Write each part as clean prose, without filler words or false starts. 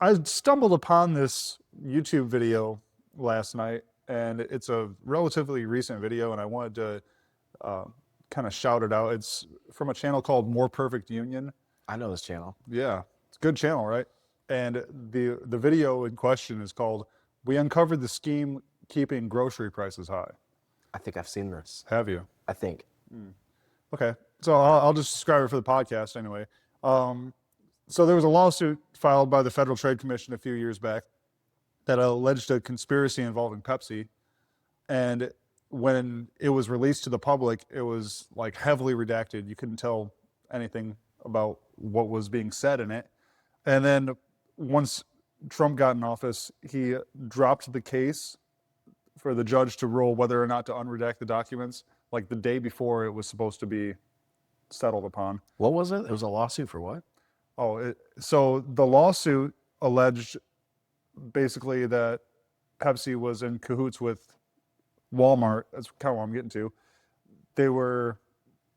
I stumbled upon this YouTube video last night, and it's a relatively recent video, and I wanted to uh, kind of shout it out. It's from a channel called More Perfect Union. I know this channel. Yeah, it's a good channel, right? And the video in question is called "We Uncovered the Scheme Keeping Grocery Prices High." I think I've seen this. Have you? I think. Okay, so I'll just describe it for the podcast anyway. So there was a lawsuit filed by the Federal Trade Commission a few years back that alleged a conspiracy involving Pepsi. And when it was released to the public, it was like heavily redacted. You couldn't tell anything about what was being said in it. And then once Trump got in office, he dropped the case for the judge to rule whether or not to unredact the documents, like the day before it was supposed to be settled upon. What was it? It was a lawsuit for what? So the lawsuit alleged basically that Pepsi was in cahoots with Walmart. That's kind of what I'm getting to. They were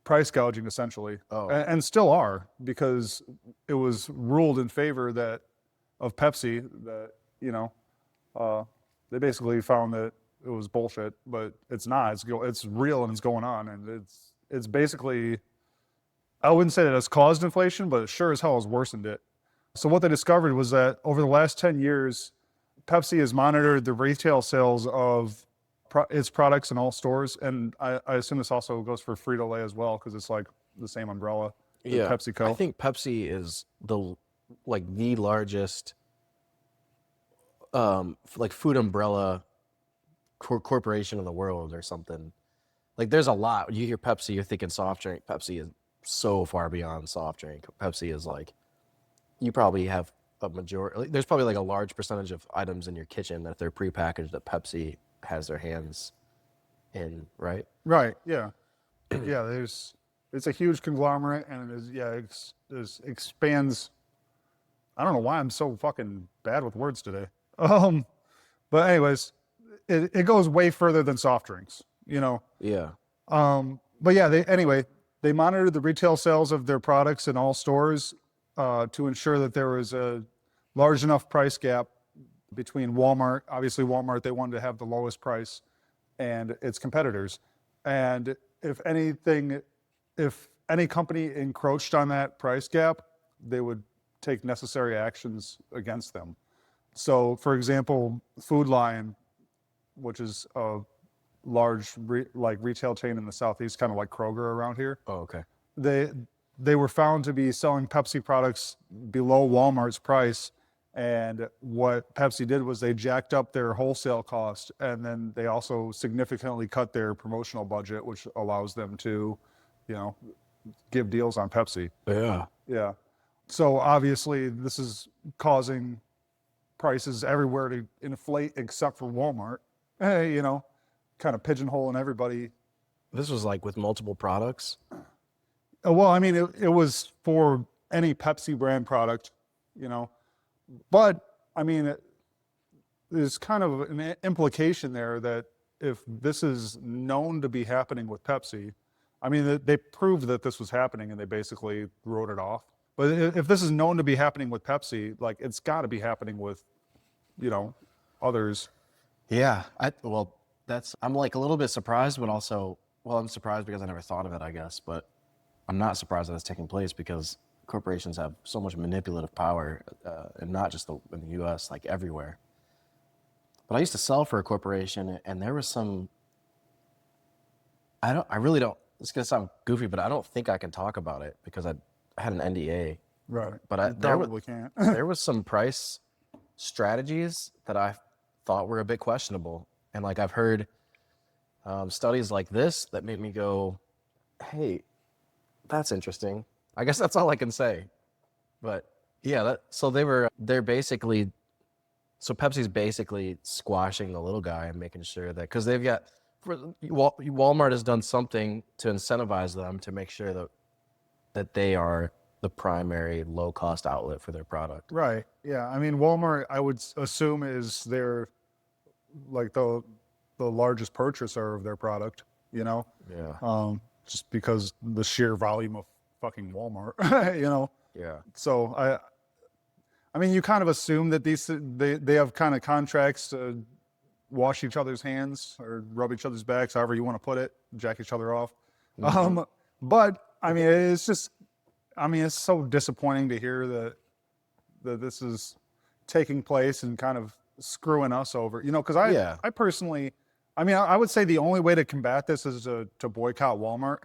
price gouging essentially, Oh. and still are, because it was ruled in favor of Pepsi that, they basically found that it was bullshit, but it's not. It's real and it's going on, and it's basically, I wouldn't say that it's caused inflation, but it sure as hell has worsened it. So what they discovered was that over the last 10 years, Pepsi has monitored the retail sales of its products in all stores, and I assume this also goes for Frito-Lay as well, because it's like the same umbrella with Yeah. PepsiCo. I think Pepsi is the largest food umbrella corporation in the world or something. Like there's a lot. You hear Pepsi, you're thinking soft drink. Pepsi is so far beyond soft drink. Pepsi is like, you probably have a majority, there's probably like a large percentage of items in your kitchen that if they're prepackaged that Pepsi has their hands in, right? Right. Yeah. Yeah. It's a huge conglomerate, and it expands. I don't know why I'm so fucking bad with words today. But anyways, it goes way further than soft drinks, Yeah. But yeah, they monitored the retail sales of their products in all stores to ensure that there was a large enough price gap between Walmart. Obviously, Walmart, they wanted to have the lowest price, and its competitors. And if any company encroached on that price gap, they would take necessary actions against them. So, for example, Food Lion, which is a large retail chain in the Southeast, kind of like Kroger around here. Oh, okay. They were found to be selling Pepsi products below Walmart's price, and what Pepsi did was they jacked up their wholesale cost, and then they also significantly cut their promotional budget, which allows them to, give deals on Pepsi. Yeah. Yeah. So obviously this is causing prices everywhere to inflate except for Walmart. Kind of pigeonholing everybody. This was like with multiple products. Well, I mean, it was for any Pepsi brand product, but I mean, there's kind of an implication there that if this is known to be happening with Pepsi, I mean, they proved that this was happening and they basically wrote it off. But if this is known to be happening with Pepsi, like it's got to be happening with, others. Yeah. I'm like a little bit surprised, but also, I'm surprised because I never thought of it, I guess, but I'm not surprised that it's taking place because corporations have so much manipulative power, and not just in the U.S., like everywhere. But I used to sell for a corporation, and there was some, I really don't, it's going to sound goofy, but I don't think I can talk about it because I had an NDA. Right. But can't. there was some price strategies that I thought were a bit questionable. And like I've heard studies like this that made me go, hey, that's interesting. I guess that's all I can say. But yeah, so Pepsi's basically squashing the little guy and making sure that, because they've got, Walmart has done something to incentivize them to make sure that they are the primary low-cost outlet for their product. Right. Yeah. I mean, Walmart, I would assume, is their like the largest purchaser of their product. Yeah. Just because the sheer volume of fucking Walmart. Yeah. So I mean, you kind of assume that they have kind of contracts to wash each other's hands or rub each other's backs, however you want to put it, jack each other off. But I mean, it's just, I mean, it's so disappointing to hear that this is taking place and kind of screwing us over, you know, because I personally, I mean, I would say the only way to combat this is to boycott Walmart.